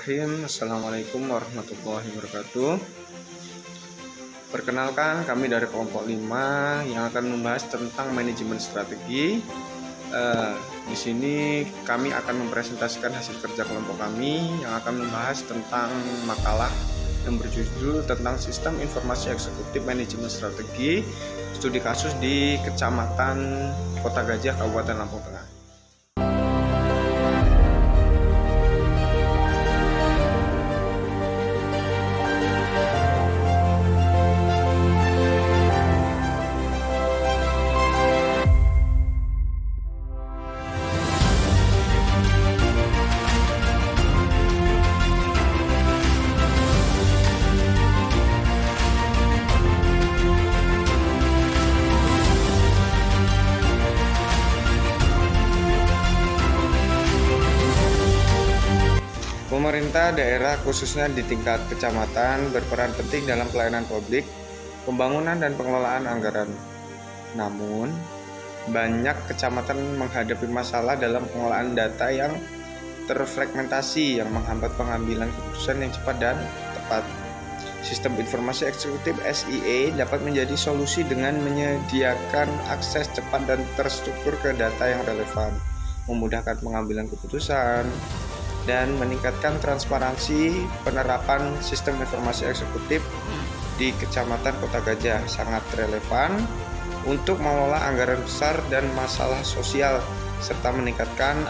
Bismillahirrahmanirrahim. Assalamualaikum warahmatullahi wabarakatuh. Perkenalkan, kami dari kelompok 5 yang akan membahas tentang manajemen strategi. Di sini kami akan mempresentasikan hasil kerja kelompok kami yang akan membahas tentang makalah yang berjudul tentang Sistem Informasi Eksekutif Manajemen Strategi, studi kasus di Kecamatan Kota Gajah, Kabupaten Lampung Tengah. Pemerintah daerah khususnya di tingkat kecamatan berperan penting dalam pelayanan publik, pembangunan dan pengelolaan anggaran. Namun, banyak kecamatan menghadapi masalah dalam pengelolaan data yang terfragmentasi yang menghambat pengambilan keputusan yang cepat dan tepat. Sistem Informasi Eksekutif SIE dapat menjadi solusi dengan menyediakan akses cepat dan terstruktur ke data yang relevan, memudahkan pengambilan keputusan, dan meningkatkan transparansi penerapan sistem informasi eksekutif di Kecamatan Kota Gajah sangat relevan untuk mengelola anggaran besar dan masalah sosial serta meningkatkan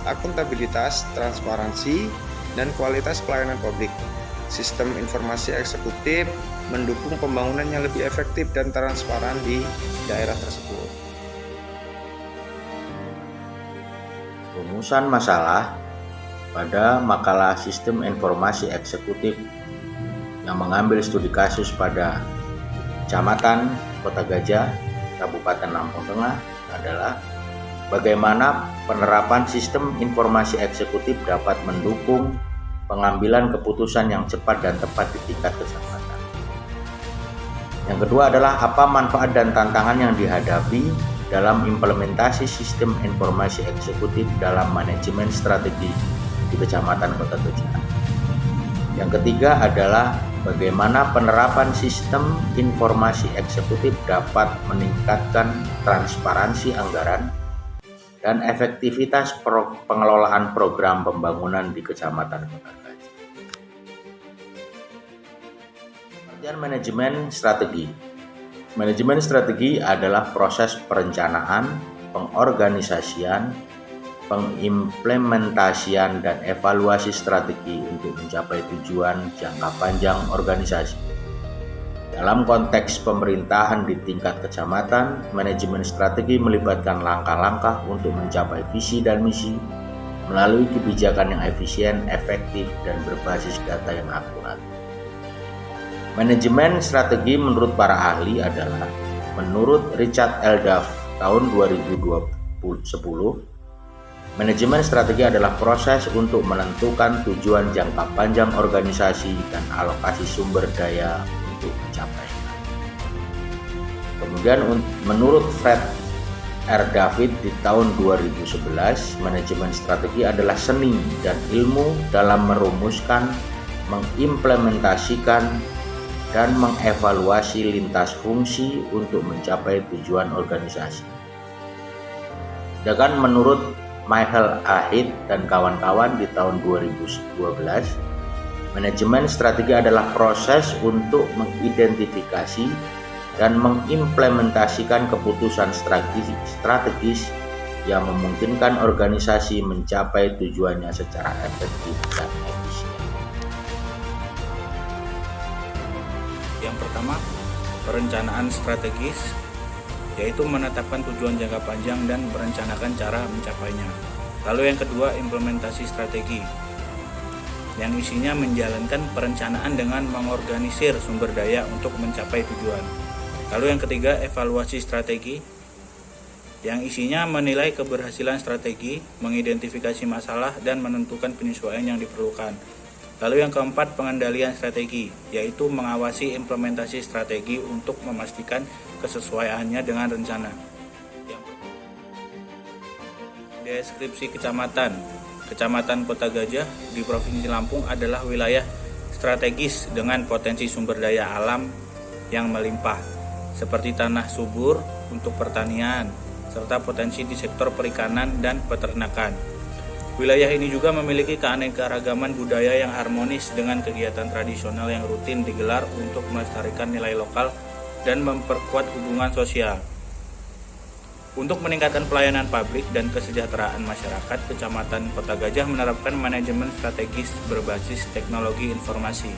akuntabilitas, transparansi, dan kualitas pelayanan publik. Sistem informasi eksekutif mendukung pembangunan yang lebih efektif dan transparan di daerah tersebut. Rumusan masalah pada makalah Sistem Informasi Eksekutif yang mengambil studi kasus pada Kecamatan Kota Gajah, Kabupaten Lampung Tengah adalah bagaimana penerapan sistem informasi eksekutif dapat mendukung pengambilan keputusan yang cepat dan tepat di tingkat kecamatan. Yang kedua adalah apa manfaat dan tantangan yang dihadapi dalam implementasi sistem informasi eksekutif dalam manajemen strategi di Kecamatan Kota Gajah. Yang ketiga adalah bagaimana penerapan sistem informasi eksekutif dapat meningkatkan transparansi anggaran dan efektivitas pengelolaan program pembangunan di Kecamatan Kota Gajah. Pengertian manajemen strategi. Manajemen strategi adalah proses perencanaan, pengorganisasian, pengimplementasian dan evaluasi strategi untuk mencapai tujuan jangka panjang organisasi. Dalam konteks pemerintahan di tingkat kecamatan, manajemen strategi melibatkan langkah-langkah untuk mencapai visi dan misi melalui kebijakan yang efisien, efektif, dan berbasis data yang akurat. Manajemen strategi menurut para ahli adalah, menurut Richard L. Duff tahun 2010, manajemen strategi adalah proses untuk menentukan tujuan jangka panjang organisasi dan alokasi sumber daya untuk mencapainya. Kemudian menurut Fred R. David di tahun 2011, manajemen strategi adalah seni dan ilmu dalam merumuskan, mengimplementasikan, dan mengevaluasi lintas fungsi untuk mencapai tujuan organisasi. Sedangkan menurut Michael Ahid dan kawan-kawan di tahun 2012, manajemen strategi adalah proses untuk mengidentifikasi dan mengimplementasikan keputusan strategis yang memungkinkan organisasi mencapai tujuannya secara efektif dan efisien. Yang pertama, perencanaan strategis, yaitu menetapkan tujuan jangka panjang dan merencanakan cara mencapainya. Lalu yang kedua, implementasi strategi, yang isinya menjalankan perencanaan dengan mengorganisir sumber daya untuk mencapai tujuan. Lalu yang ketiga, evaluasi strategi, yang isinya menilai keberhasilan strategi, mengidentifikasi masalah, dan menentukan penyesuaian yang diperlukan. Lalu yang keempat, pengendalian strategi, yaitu mengawasi implementasi strategi untuk memastikan kesesuaiannya dengan rencana. Deskripsi kecamatan. Kecamatan Kota Gajah di Provinsi Lampung adalah wilayah strategis dengan potensi sumber daya alam yang melimpah, seperti tanah subur untuk pertanian, serta potensi di sektor perikanan dan peternakan. Wilayah ini juga memiliki keanekaragaman budaya yang harmonis dengan kegiatan tradisional yang rutin digelar untuk melestarikan nilai lokal dan memperkuat hubungan sosial. Untuk meningkatkan pelayanan publik dan kesejahteraan masyarakat, Kecamatan Kota Gajah menerapkan manajemen strategis berbasis teknologi informasi.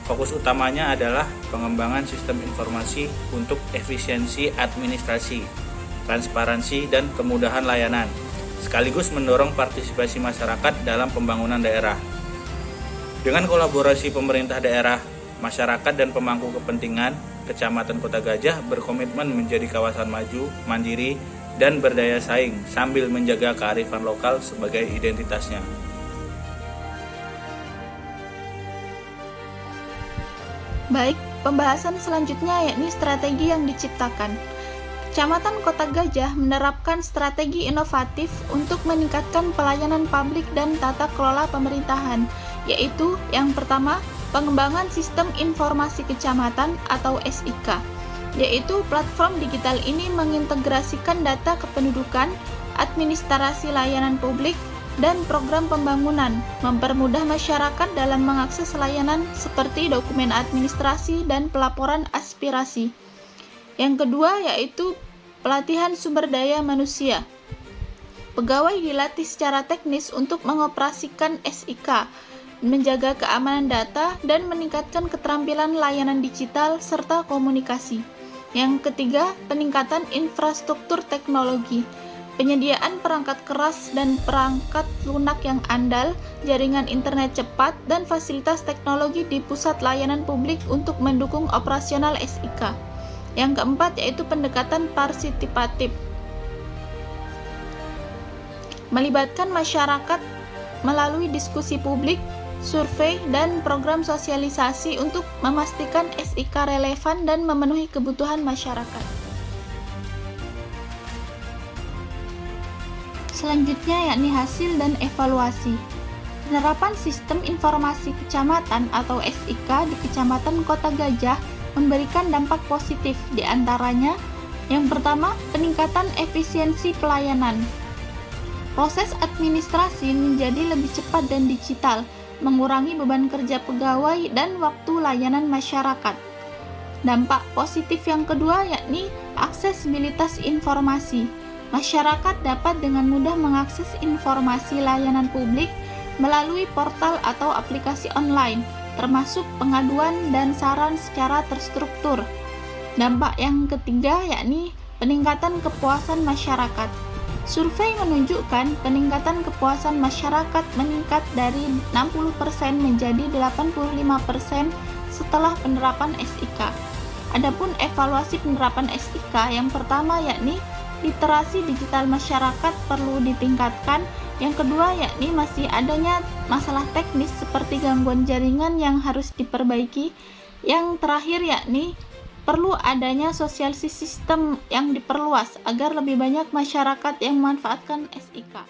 Fokus utamanya adalah pengembangan sistem informasi untuk efisiensi administrasi, transparansi, dan kemudahan layanan, sekaligus mendorong partisipasi masyarakat dalam pembangunan daerah. Dengan kolaborasi pemerintah daerah, masyarakat, dan pemangku kepentingan, Kecamatan Kota Gajah berkomitmen menjadi kawasan maju, mandiri, dan berdaya saing sambil menjaga kearifan lokal sebagai identitasnya. Baik, pembahasan selanjutnya yakni strategi yang diciptakan. Kecamatan Kota Gajah menerapkan strategi inovatif untuk meningkatkan pelayanan publik dan tata kelola pemerintahan, yaitu yang pertama, pengembangan sistem informasi kecamatan atau SIK, yaitu platform digital ini mengintegrasikan data kependudukan, administrasi layanan publik, dan program pembangunan, mempermudah masyarakat dalam mengakses layanan seperti dokumen administrasi dan pelaporan aspirasi. Yang kedua yaitu pelatihan sumber daya manusia. Pegawai dilatih secara teknis untuk mengoperasikan SIK, menjaga keamanan data, dan meningkatkan keterampilan layanan digital serta komunikasi. Yang ketiga, peningkatan infrastruktur teknologi. Penyediaan perangkat keras dan perangkat lunak yang andal, jaringan internet cepat, dan fasilitas teknologi di pusat layanan publik untuk mendukung operasional SIK. Yang keempat yaitu pendekatan partisipatif. Melibatkan masyarakat melalui diskusi publik, survei, dan program sosialisasi untuk memastikan SIK relevan dan memenuhi kebutuhan masyarakat. Selanjutnya yakni hasil dan evaluasi. Penerapan sistem informasi kecamatan atau SIK di Kecamatan Kota Gajah memberikan dampak positif, di antaranya yang pertama, peningkatan efisiensi pelayanan. Proses administrasi menjadi lebih cepat dan digital, mengurangi beban kerja pegawai dan waktu layanan masyarakat. Dampak positif yang kedua yakni aksesibilitas informasi. Masyarakat dapat dengan mudah mengakses informasi layanan publik melalui portal atau aplikasi online, termasuk pengaduan dan saran secara terstruktur. Dampak yang ketiga yakni peningkatan kepuasan masyarakat. Survei menunjukkan peningkatan kepuasan masyarakat meningkat dari 60% menjadi 85% setelah penerapan SIK. Adapun evaluasi penerapan SIK yang pertama yakni literasi digital masyarakat perlu ditingkatkan. Yang kedua yakni masih adanya masalah teknis seperti gangguan jaringan yang harus diperbaiki. Yang terakhir yakni perlu adanya sosialisasi sistem yang diperluas agar lebih banyak masyarakat yang memanfaatkan SIK.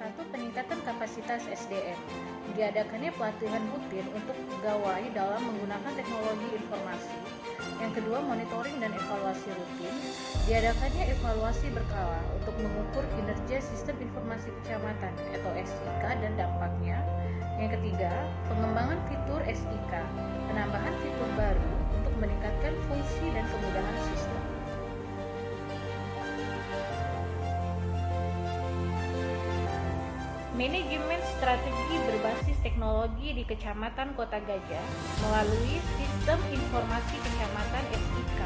1. Peningkatan kapasitas SDM. Diadakannya pelatihan rutin untuk pegawai dalam menggunakan teknologi informasi. Yang kedua, monitoring dan evaluasi rutin. Diadakannya evaluasi berkala untuk mengukur kinerja sistem informasi kecamatan atau SIK dan dampaknya. Yang ketiga, pengembangan fitur SIK, penambahan fitur baru untuk meningkatkan fungsi dan kemudahan sistem. Manajemen strategi berbasis teknologi di Kecamatan Kota Gajah melalui Sistem Informasi Kecamatan SIK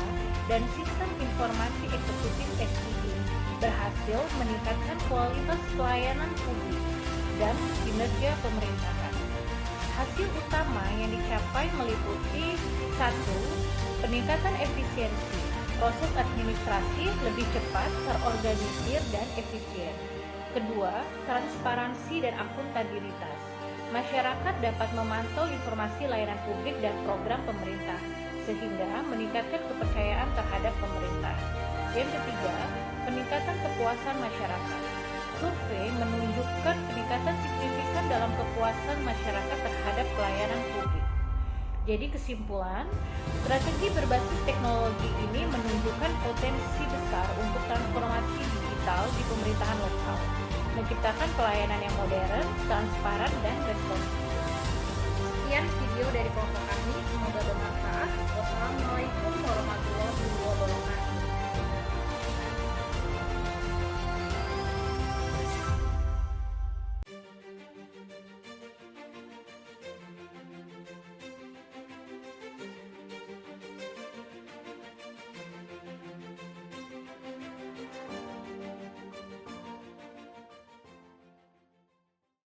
dan Sistem Informasi Eksekutif SID berhasil meningkatkan kualitas pelayanan publik dan kinerja pemerintahan. Hasil utama yang dicapai meliputi 1. Peningkatan efisiensi. Proses administrasi lebih cepat, terorganisir, dan efisien. Kedua, transparansi dan akuntabilitas. Masyarakat dapat memantau informasi layanan publik dan program pemerintah, sehingga meningkatkan kepercayaan terhadap pemerintah. Yang ketiga, peningkatan kepuasan masyarakat. survei menunjukkan peningkatan signifikan dalam kepuasan masyarakat terhadap pelayanan publik. Jadi kesimpulan, strategi berbasis teknologi ini menunjukkan potensi besar untuk transformasi digital di pemerintahan lokal, menciptakan pelayanan yang modern, transparan, dan responsif. Sekian video dari kelompok kami, semoga bermanfaat. Wassalamualaikum warahmatullahi wabarakatuh.